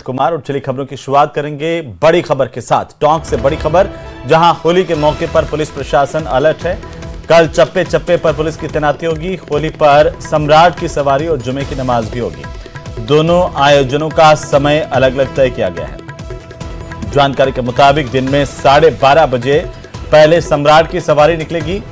अनंत कुमार। और चली खबरों की शुरुआत करेंगे बड़ी खबर के साथ। टोंक से बड़ी खबर, जहां होली के मौके पर पुलिस प्रशासन अलर्ट है। कल चप्पे चप्पे पर पुलिस की तैनाती होगी। होली पर सम्राट की सवारी और जुमे की नमाज भी होगी। दोनों आयोजनों का समय अलग अलग तय किया गया है। जानकारी के मुताबिक दिन में 12:30 बजे पहले सम्राट की सवारी निकलेगी।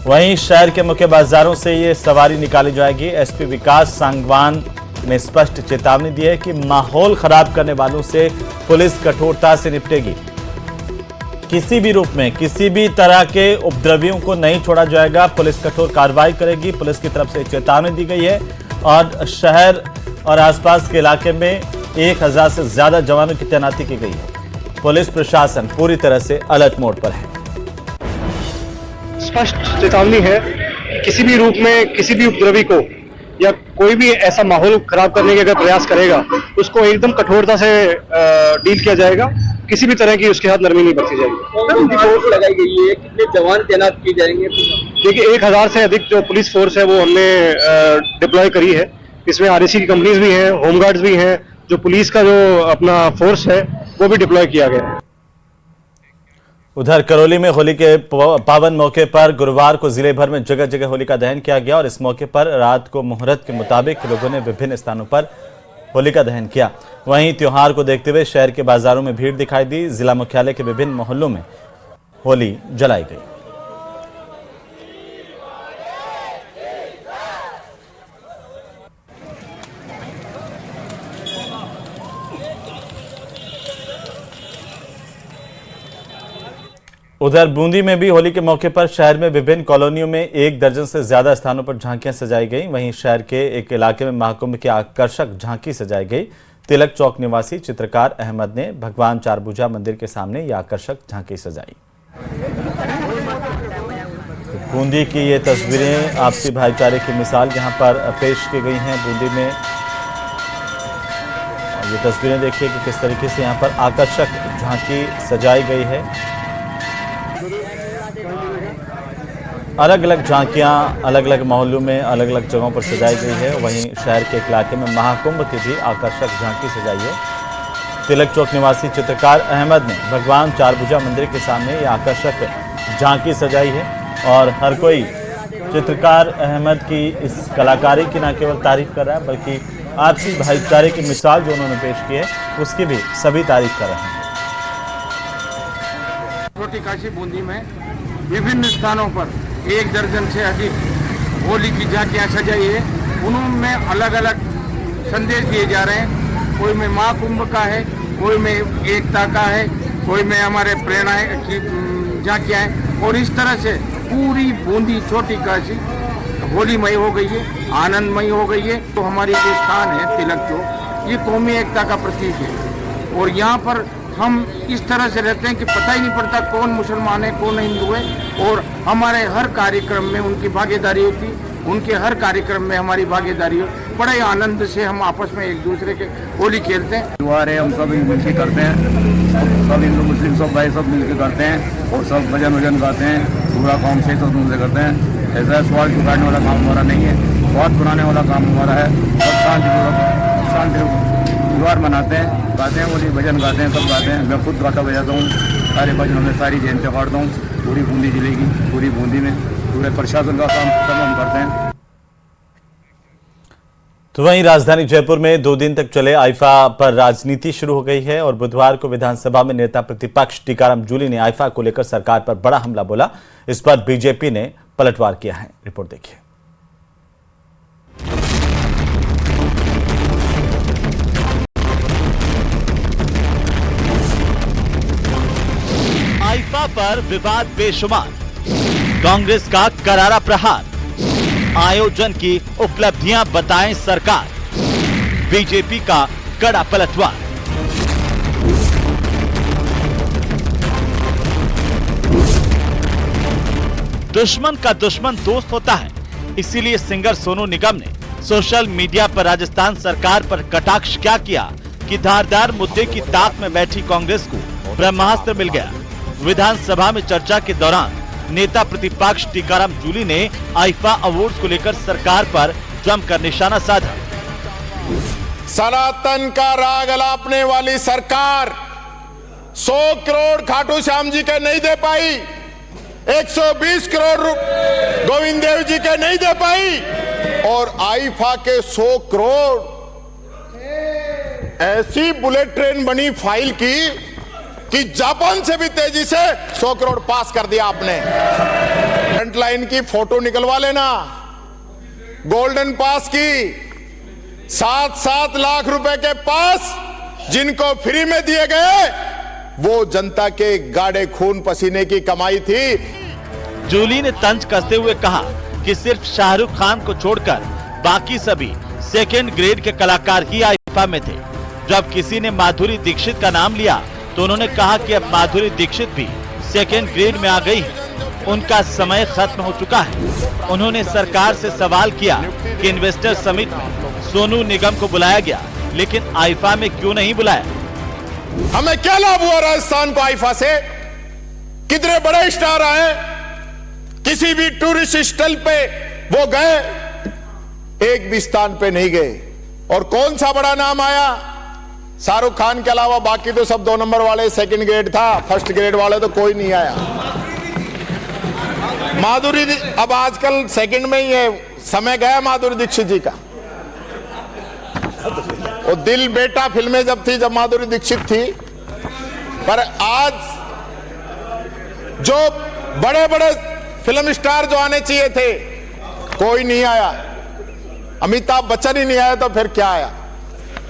वहीं शहर के मुख्य बाजारों से ये सवारी निकाली जाएगी। एसपी विकास सांगवान ने स्पष्ट चेतावनी दी है कि माहौल खराब करने वालों से पुलिस कठोरता से निपटेगी। किसी भी रूप में किसी भी तरह के उपद्रवियों को नहीं छोड़ा जाएगा। पुलिस कठोर कार्रवाई करेगी। पुलिस की तरफ से चेतावनी दी गई है और शहर और आसपास के इलाके में 1000 से ज्यादा जवानों की तैनाती की गई है। पुलिस प्रशासन पूरी तरह से अलर्ट मोड पर है। स्पष्ट चेतावनी है, किसी भी रूप में किसी भी उपद्रवी को या कोई भी ऐसा माहौल खराब करने के अगर प्रयास करेगा उसको एकदम कठोरता से डील किया जाएगा। किसी भी तरह की उसके साथ नरमी नहीं बरती जाएगी। फोर्स लगाई गई है, कितने जवान तैनात किए जाएंगे? देखिए 1000 से अधिक जो पुलिस फोर्स है वो हमने डिप्लॉय करी है। इसमें आरएसी की कंपनीज भी हैं, होमगार्ड्स भी हैं, जो पुलिस का जो अपना फोर्स है वो भी डिप्लॉय किया गया है। उधर करौली में होली के पावन मौके पर गुरुवार को जिले भर में जगह जगह होलिका दहन किया गया और इस मौके पर रात को मुहूर्त के मुताबिक लोगों ने विभिन्न स्थानों पर होलिका दहन किया। वहीं त्योहार को देखते हुए शहर के बाजारों में भीड़ दिखाई दी। जिला मुख्यालय के विभिन्न मोहल्लों में होली जलाई गई। उधर बूंदी में भी होली के मौके पर शहर में विभिन्न कॉलोनियों में 1 दर्जन से ज्यादा स्थानों पर झांकियां सजाई गई। वहीं शहर के एक इलाके में महाकुंभ की आकर्षक झांकी सजाई गई। तिलक चौक निवासी चित्रकार अहमद ने भगवान चारभुजा मंदिर के सामने यह आकर्षक झांकी सजाई। बूंदी की ये तस्वीरें आपसी भाईचारे की मिसाल यहां पर पेश की गई हैं। बूंदी में ये तस्वीरें देखिए कि किस तरीके से यहां पर आकर्षक झांकी सजाई गई है। अलग अलग झांकियां अलग अलग मोहल्लों में अलग अलग जगहों पर सजाई गई है। वहीं शहर के एक इलाके में महाकुंभ की भी आकर्षक झांकी सजाई है। तिलक चौक निवासी चित्रकार अहमद ने भगवान चारभुजा मंदिर के सामने ये आकर्षक झांकी सजाई है और हर कोई चित्रकार अहमद की इस कलाकारी की न केवल तारीफ कर रहा है बल्कि आपसी भाईचारे की मिसाल जो उन्होंने पेश की है उसकी भी सभी तारीफ कर रहे हैं। छोटी काशी बूंदी में विभिन्न स्थानों पर 1 दर्जन से अधिक होली की झांकियां सजाई है। उनमें अलग अलग संदेश दिए जा रहे हैं। कोई में महाकुंभ का है, कोई में एकता का है, कोई में हमारे प्रेरणा की झांकियां हैं और इस तरह से पूरी बूंदी छोटी काशी होलीमय हो गई है, आनंदमय हो गई है। तो हमारी जो स्थान है तिलक चौक, ये कौमी एकता का प्रतीक है और यहाँ पर हम इस तरह से रहते हैं कि पता ही नहीं पड़ता कौन मुसलमान है कौन हिंदू है और हमारे हर कार्यक्रम में उनकी भागीदारी होती, उनके हर कार्यक्रम में हमारी भागीदारी हो। बड़े आनंद से हम आपस में एक दूसरे के होली खेलते हैं। त्योहार है, हम सब मिलकर करते हैं, सब हिंदू मुस्लिम सब भाई सब मिलकर करते हैं और सब भजन वजन गाते हैं। पूरा काम से सब मिलकर करते हैं। ऐसा स्वार्थ चुकाने वाला काम हमारा नहीं है, स्वार्थ बनाने वाला काम हमारा है। सब शांति त्योहार मनाते हैं, गाते हैं, होली भजन गाते हैं, सब गाते हैं। मैं खुद गाता बजाता हूँ, सारे भजनों में सारी जयंतियाँ काटता हूँ। पूरी बूंदी जिले की, पूरी बूंदी में पूरे प्रशासन का काम सब हम करते हैं। तो वहीं राजधानी जयपुर में 2 दिन तक चले आईफा पर राजनीति शुरू हो गई है और बुधवार को विधानसभा में नेता प्रतिपक्ष टीकाराम जूली ने आईफा को लेकर सरकार पर बड़ा हमला बोला। इस पर बीजेपी ने पलटवार किया है। रिपोर्ट देखिए। आईफा पर विवाद बेशुमार, कांग्रेस का करारा प्रहार, आयोजन की उपलब्धियां बताएं सरकार, बीजेपी का कड़ा पलटवार। दुश्मन का दुश्मन दोस्त होता है, इसीलिए सिंगर सोनू निगम ने सोशल मीडिया पर राजस्थान सरकार पर कटाक्ष क्या किया कि धारदार मुद्दे की ताक में बैठी कांग्रेस को ब्रह्मास्त्र मिल गया। विधानसभा में चर्चा के दौरान नेता प्रतिपक्ष टीकाराम जूली ने आईफा अवार्ड्स को लेकर सरकार पर जमकर निशाना साधा। सनातन का राग अलापने वाली सरकार 100 करोड़ खाटू श्याम जी के नहीं दे पाई, 120 करोड़ गोविंद देव जी के नहीं दे पाई, और आईफा के 100 करोड़ ऐसी बुलेट ट्रेन बनी फाइल की कि जापान से भी तेजी से 100 करोड़ पास कर दिया आपने। फ्रंट लाइन की फोटो निकलवा लेना, गोल्डन पास की 7-7 लाख रुपए के पास जिनको फ्री में दिए गए, वो जनता के गाढ़े खून पसीने की कमाई थी। जूली ने तंज कसते हुए कहा कि सिर्फ शाहरुख खान को छोड़कर बाकी सभी सेकेंड ग्रेड के कलाकार ही आईफा में थे। जब किसी ने माधुरी दीक्षित का नाम लिया तो उन्होंने कहा कि अब माधुरी दीक्षित भी सेकेंड ग्रेड में आ गई है, उनका समय खत्म हो चुका है। उन्होंने सरकार से सवाल किया कि इन्वेस्टर समिट में सोनू निगम को बुलाया गया, लेकिन आईफा में क्यों नहीं बुलाया। हमें क्या लाभ हुआ राजस्थान को आईफा से? कितने बड़े स्टार आए, किसी भी टूरिस्ट स्थल पे वो गए, एक भी स्थान पे नहीं गए। और कौन सा बड़ा नाम आया? शाहरुख खान के अलावा बाकी तो सब 2 नंबर वाले, सेकंड ग्रेड था, फर्स्ट ग्रेड वाले तो कोई नहीं आया। माधुरी अब आजकल सेकंड में ही है, समय गया माधुरी दीक्षित जी का। वो दिल बेटा फिल्में जब थी, जब माधुरी दीक्षित थी, पर आज जो बड़े बड़े फिल्म स्टार जो आने चाहिए थे, कोई नहीं आया। अमिताभ बच्चन ही नहीं आया तो फिर क्या आया।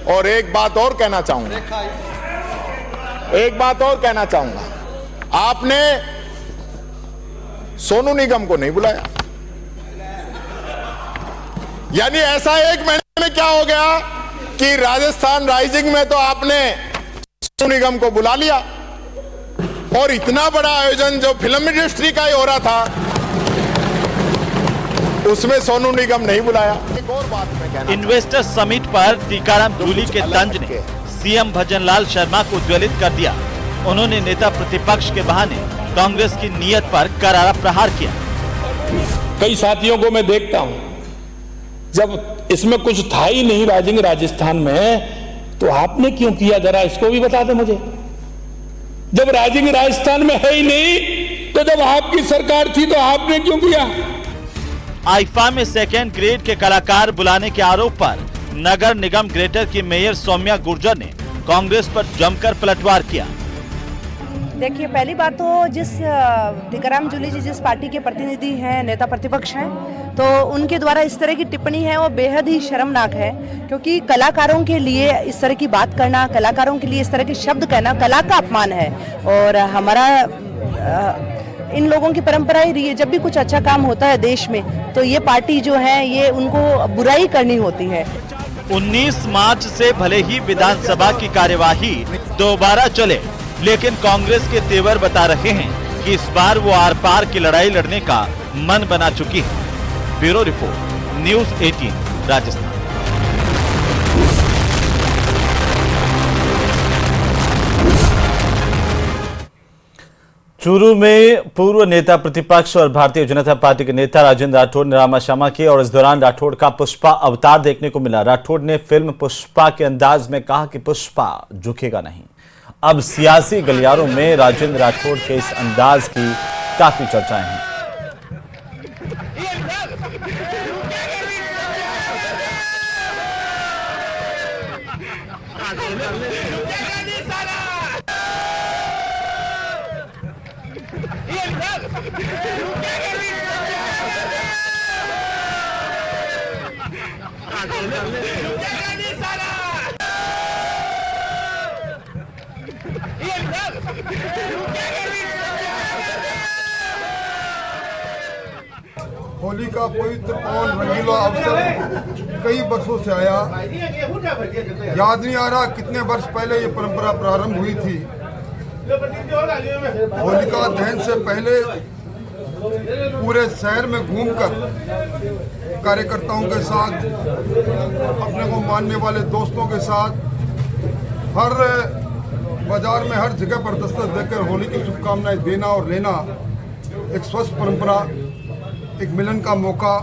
और एक बात और कहना चाहूंगा, आपने सोनू निगम को नहीं बुलाया। यानी ऐसा एक महीने में क्या हो गया कि राजस्थान राइजिंग में तो आपने सोनू निगम को बुला लिया, और इतना बड़ा आयोजन जो फिल्म इंडस्ट्री का ही हो रहा था, उसमें सोनू निगम नहीं बुलाया। एक और बात मैं कहना, इन्वेस्टर समिट पर टीकाराम जूली के तंज ने सीएम भजनलाल शर्मा को ज्वलित कर दिया। उन्होंने नेता प्रतिपक्ष के बहाने कांग्रेस की नीयत पर करारा प्रहार किया। कई साथियों को मैं देखता हूं, जब इसमें कुछ था ही नहीं राइजिंग राजस्थान में, तो आपने क्यों किया, जरा इसको भी बता दो मुझे। जब राइजिंग राजस्थान में है ही नहीं, तो जब आपकी सरकार थी तो आपने क्यों किया। आईफा में सेकेंड ग्रेड के कलाकार बुलाने के आरोप पर नगर निगम ग्रेटर की मेयर सौम्या गुर्जर ने कांग्रेस पर जमकर पलटवार किया। देखिए, पहली बात तो टीकाराम जूली जी जिस पार्टी के प्रतिनिधि हैं, नेता प्रतिपक्ष हैं, तो उनके द्वारा इस तरह की टिप्पणी है वो बेहद ही शर्मनाक है। क्योंकि कलाकारों के लिए इस तरह की बात करना, कलाकारों के लिए इस तरह के शब्द कहना कला का अपमान है। और हमारा इन लोगों की परंपरा ही रही है, जब भी कुछ अच्छा काम होता है देश में, तो ये पार्टी जो है ये उनको बुराई करनी होती है। 19 मार्च से भले ही विधानसभा की कार्यवाही दोबारा चले, लेकिन कांग्रेस के तेवर बता रहे हैं कि इस बार वो आर पार की लड़ाई लड़ने का मन बना चुकी है। Bureau report, news 18 Rajasthan. Churu में पूर्व नेता प्रतिपक्ष और भारतीय जनता पार्टी के नेता राजेंद्र राठौड़ ने रामाश्यामा किए और इस दौरान राठौड़ का पुष्पा अवतार देखने को मिला। राठौड़ ने फिल्म पुष्पा के अंदाज में कहा कि पुष्पा झुकेगा नहीं। अब सियासी गलियारों में राजेंद्र राठौड़ के इस अंदाज की काफी चर्चाएं हैं। होली का पवित्र और रंगीला अवसर कई वर्षों से आया, याद नहीं आ रहा कितने वर्ष पहले ये परंपरा प्रारंभ हुई थी। होलिका दहन से पहले पूरे शहर में घूमकर कार्यकर्ताओं के साथ, अपने को मानने वाले दोस्तों के साथ, हर बाजार में हर जगह पर दस्तक देकर होली की शुभकामनाएं देना और लेना एक स्वस्थ परंपरा, एक मिलन का मौका,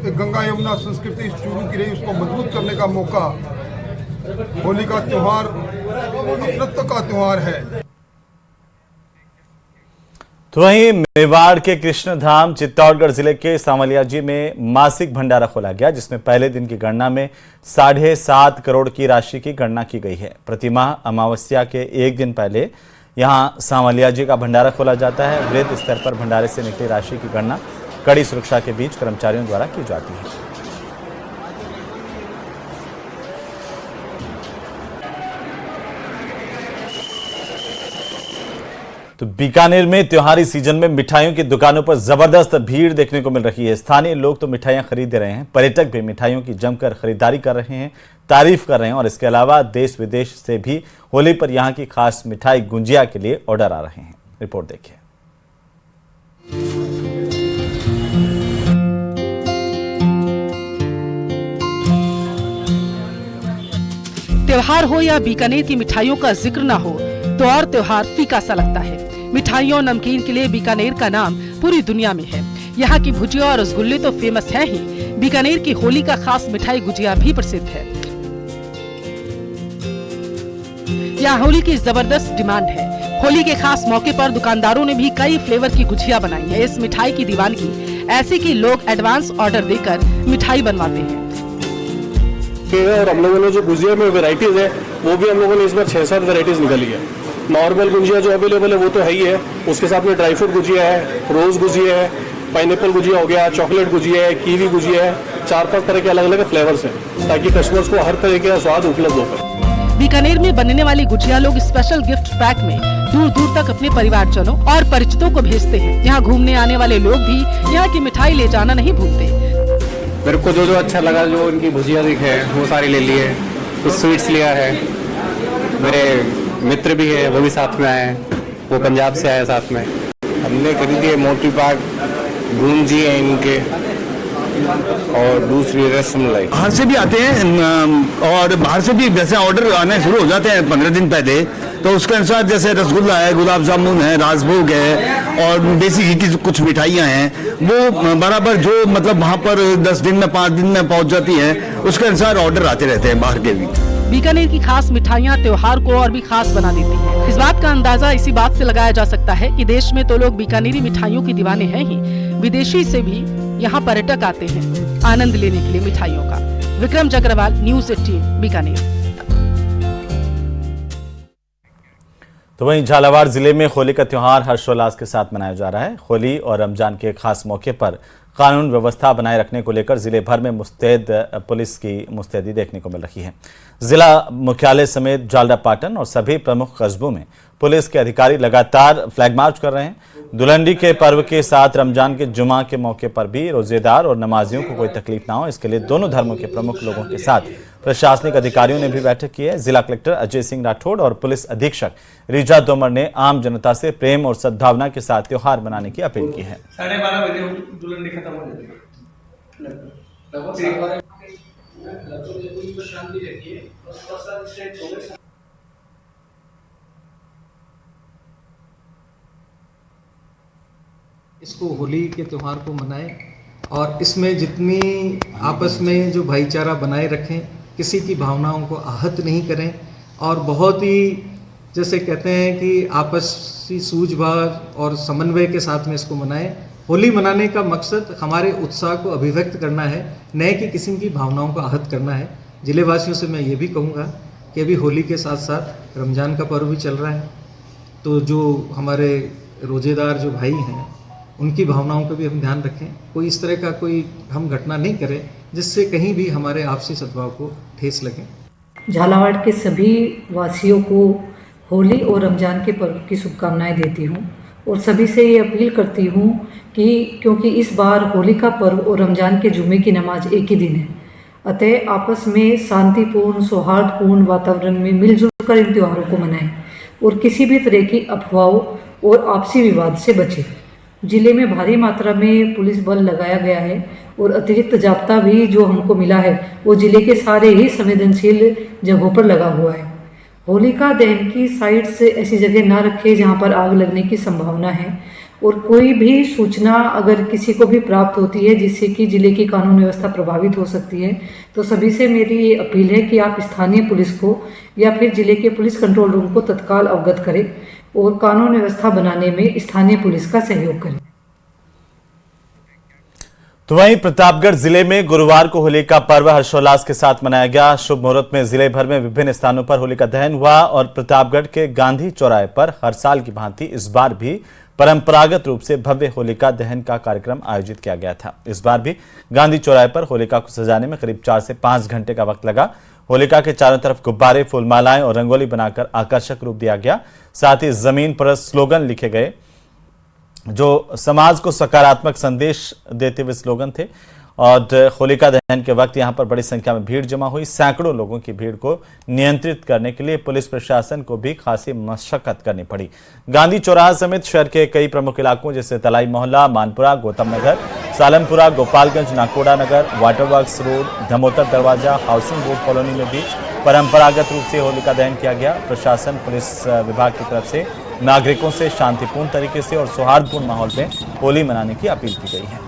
एक गंगा यमुना संस्कृति चूरू की रही उसको मजबूत करने का मौका होली का त्यौहार अपनत्व का त्यौहार है। तो वहीं मेवाड़ के कृष्णधाम चित्तौड़गढ़ जिले के सांवलियाजी में मासिक भंडारा खोला गया, जिसमें पहले दिन की गणना में 7.5 करोड़ की राशि की गणना की गई है। प्रतिमाह अमावस्या के एक दिन पहले यहां सांवलियाजी का भंडारा खोला जाता है। वृहद स्तर पर भंडारे से निकली राशि की गणना कड़ी सुरक्षा के बीच कर्मचारियों द्वारा की जाती है। तो बीकानेर में त्योहारी सीजन में मिठाइयों की दुकानों पर जबरदस्त भीड़ देखने को मिल रही है। स्थानीय लोग तो मिठाइयां खरीद रहे हैं, पर्यटक भी मिठाइयों की जमकर खरीदारी कर रहे हैं, तारीफ कर रहे हैं और इसके अलावा देश विदेश से भी होली पर यहां की खास मिठाई गुंजिया के लिए ऑर्डर आ रहे हैं। रिपोर्ट देखिए। त्योहार हो या बीकानेर की मिठाइयों का जिक्र ना हो तो और त्योहार फीका सा लगता है। मिठाइयों और नमकीन के लिए बीकानेर का नाम पूरी दुनिया में है। यहाँ की भुजिया और रसगुल्ले तो फेमस है ही, बीकानेर की होली का खास मिठाई गुजिया भी प्रसिद्ध है। यहाँ होली की जबरदस्त डिमांड है। होली के खास मौके पर दुकानदारों ने भी कई फ्लेवर की गुजिया बनाई है। इस मिठाई की दीवानगी ऐसी कि लोग एडवांस ऑर्डर देकर मिठाई बनवाते हैं। और हम लोगों ने जो गुजिया में वेराइटीज है वो भी हम लोगों ने इस बार 6-7 वेराइटीज निकाली है। नॉर्मल गुजिया जो अवेलेबल है वो तो है ही है, उसके साथ में ड्राई फ्रूट गुजिया है, रोज गुजिया है, पाइनएप्पल गुजिया हो गया, चॉकलेट गुजिया है, कीवी गुजिया है, 4-5 तरह के अलग अलग फ्लेवर्स हैं ताकि कस्टमर्स को हर तरह का स्वाद उपलब्ध हो पाए। बीकानेर में बनने वाली गुजिया लोग स्पेशल गिफ्ट पैक में दूर दूर तक अपने परिवारजनों और परिचितों को भेजते हैं। यहाँ घूमने आने वाले लोग भी यहाँ की मिठाई ले जाना नहीं भूलते। मेरे को जो अच्छा लगा, जो उनकी भुजिया दिखे वो सारी ले ली है, कुछ स्वीट्स लिया है। मेरे मित्र भी है, वो भी साथ में आए हैं, वो पंजाब से आए साथ में। हमने खरीदी है मोती पाक, गूंजी है इनके और दूसरी रसमलाई। बाहर से भी आते हैं और बाहर से भी जैसे ऑर्डर आने शुरू हो जाते हैं 15 दिन पहले, तो उसके अनुसार जैसे रसगुल्ला है, गुलाब जामुन है, राजभोग है और देसी घी की कुछ मिठाइयाँ हैं, वो बराबर जो मतलब वहाँ पर 10 दिन में 5 दिन में पहुँच जाती हैं, उसके अनुसार ऑर्डर आते रहते हैं बाहर के भी। बीकानेर की खास मिठाइयाँ त्योहार को और भी खास बना देती हैं। इस बात का अंदाजा इसी बात से लगाया जा सकता है कि देश में तो लोग बीकानेरी मिठाइयों की दीवाने हैं ही, विदेशी से भी यहाँ पर्यटक आते हैं आनंद लेने के लिए मिठाइयों का। विक्रम जगरवाल, न्यूज़ 18 बीकानेर। तो वहीं झालावाड़ जिले में होली का त्योहार हर्षोल्लास के साथ मनाया जा रहा है। होली और रमजान के खास मौके पर कानून व्यवस्था बनाए रखने को लेकर जिले भर में मुस्तैद पुलिस की मुस्तैदी देखने को मिल रही है। जिला मुख्यालय समेत जालडापाटन और सभी प्रमुख कस्बों में पुलिस के अधिकारी लगातार फ्लैग मार्च कर रहे हैं। दुलंडी के पर्व के साथ रमजान के जुमा के मौके पर भी रोजेदार और नमाजियों को कोई तकलीफ ना हो, इसके लिए दोनों धर्मों के प्रमुख लोगों के साथ प्रशासनिक अधिकारियों ने भी बैठक की है। जिला कलेक्टर अजय सिंह राठौड़ और पुलिस अधीक्षक रीजा तोमर ने आम जनता से प्रेम और सद्भावना के साथ त्योहार मनाने की अपील की है। 12:30 बजे दुलंडी खत्म हो जाएगी। इसको होली के त्यौहार को मनाएं और इसमें जितनी आपस में जो भाईचारा बनाए रखें, किसी की भावनाओं को आहत नहीं करें और बहुत ही जैसे कहते हैं कि आपसी सूझबूझ और समन्वय के साथ में इसको मनाएं। होली मनाने का मकसद हमारे उत्साह को अभिव्यक्त करना है, न कि किसी की भावनाओं को आहत करना है। जिले वासियों से मैं ये भी कहूँगा कि अभी होली के साथ साथ रमज़ान का पर्व भी चल रहा है, तो जो हमारे रोजेदार जो भाई हैं उनकी भावनाओं का भी हम ध्यान रखें। कोई इस तरह का कोई हम घटना नहीं करें जिससे कहीं भी हमारे आपसी सद्भाव को ठेस लगे। झालावाड़ के सभी वासियों को होली और रमज़ान के पर्व की शुभकामनाएं देती हूँ और सभी से ये अपील करती हूँ कि क्योंकि इस बार होली का पर्व और रमज़ान के जुमे की नमाज एक ही दिन है, अतः आपस में शांतिपूर्ण सौहार्दपूर्ण वातावरण में मिलजुल कर इन त्योहारों को मनाएं और किसी भी तरह की अफवाहों और आपसी विवाद से बचें। जिले में भारी मात्रा में पुलिस बल लगाया गया है और अतिरिक्त जाब्ता भी जो हमको मिला है वो जिले के सारे ही संवेदनशील जगहों पर लगा हुआ है। होलिका दहन की साइड से ऐसी जगह ना रखें जहां पर आग लगने की संभावना है और कोई भी सूचना अगर किसी को भी प्राप्त होती है जिससे कि जिले की कानून व्यवस्था प्रभावित हो सकती है, तो सभी से मेरी ये अपील है कि आप स्थानीय पुलिस को या फिर जिले के पुलिस कंट्रोल रूम को तत्काल अवगत करें और कानून व्यवस्था बनाने में स्थानीय पुलिस का सहयोग करें। तो वहीं प्रतापगढ़ जिले में गुरुवार को होली का पर्व हर्षोल्लास के साथ मनाया गया। शुभ मुहूर्त में जिले भर में विभिन्न स्थानों पर होलिका दहन हुआ और प्रतापगढ़ के गांधी चौराहे पर हर साल की भांति इस बार भी परंपरागत रूप से भव्य होलिका दहन का कार्यक्रम आयोजित किया गया था। इस बार भी गांधी चौराहे पर होलिका को सजाने में करीब 4 से 5 घंटे का वक्त लगा। होलिका के चारों तरफ गुब्बारे, फूलमालाएं और रंगोली बनाकर आकर्षक रूप दिया गया। साथ ही जमीन पर स्लोगन लिखे गए जो समाज को सकारात्मक संदेश देते हुए स्लोगन थे। और होलिका दहन के वक्त यहां पर बड़ी संख्या में भीड़ जमा हुई। सैकड़ों लोगों की भीड़ को नियंत्रित करने के लिए पुलिस प्रशासन को भी खासी मशक्कत करनी पड़ी। गांधी चौराहा समेत शहर के कई प्रमुख इलाकों जैसे तलाई मोहल्ला, मानपुरा, गौतम नगर, सालमपुरा, गोपालगंज, नाकोड़ा नगर, वाटर वर्क्स रोड, धमोतर दरवाजा, हाउसिंग बोर्ड कॉलोनी में भी परंपरागत रूप से होलिका दहन किया गया। प्रशासन, पुलिस विभाग की तरफ से नागरिकों से शांतिपूर्ण तरीके से और सौहार्दपूर्ण माहौल में होली मनाने की अपील की गई है।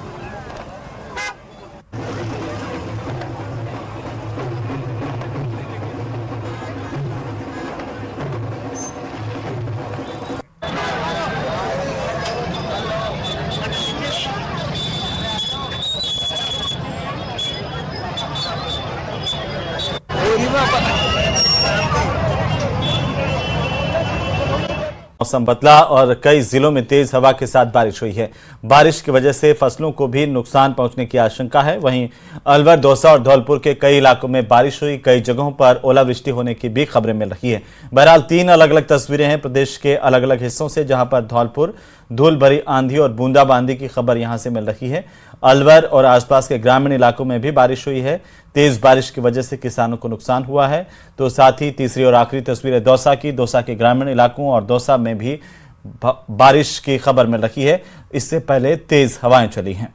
मौसम बदला और कई जिलों में तेज हवा के साथ बारिश हुई है। बारिश की वजह से फसलों को भी नुकसान पहुंचने की आशंका है। वहीं अलवर, दौसा और धौलपुर के कई इलाकों में बारिश हुई। कई जगहों पर ओलावृष्टि होने की भी खबरें मिल रही है। बहरहाल 3 अलग अलग तस्वीरें हैं प्रदेश के अलग अलग हिस्सों से, जहां पर धौलपुर धूल भरी आंधी और बूंदाबांदी की खबर यहां से मिल रही है। अलवर और आसपास के ग्रामीण इलाकों में भी बारिश हुई है। तेज बारिश की वजह से किसानों को नुकसान हुआ है। तो साथ ही तीसरी और आखिरी तस्वीर है दौसा की। दौसा के ग्रामीण इलाकों और दौसा में भी बारिश की खबर मिल रही है। इससे पहले तेज हवाएं चली हैं।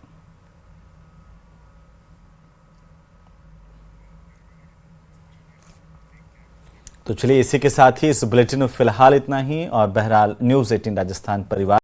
तो चलिए, इसी के साथ ही इस बुलेटिन में फिलहाल इतना ही। और बहरहाल न्यूज़ 18 राजस्थान परिवार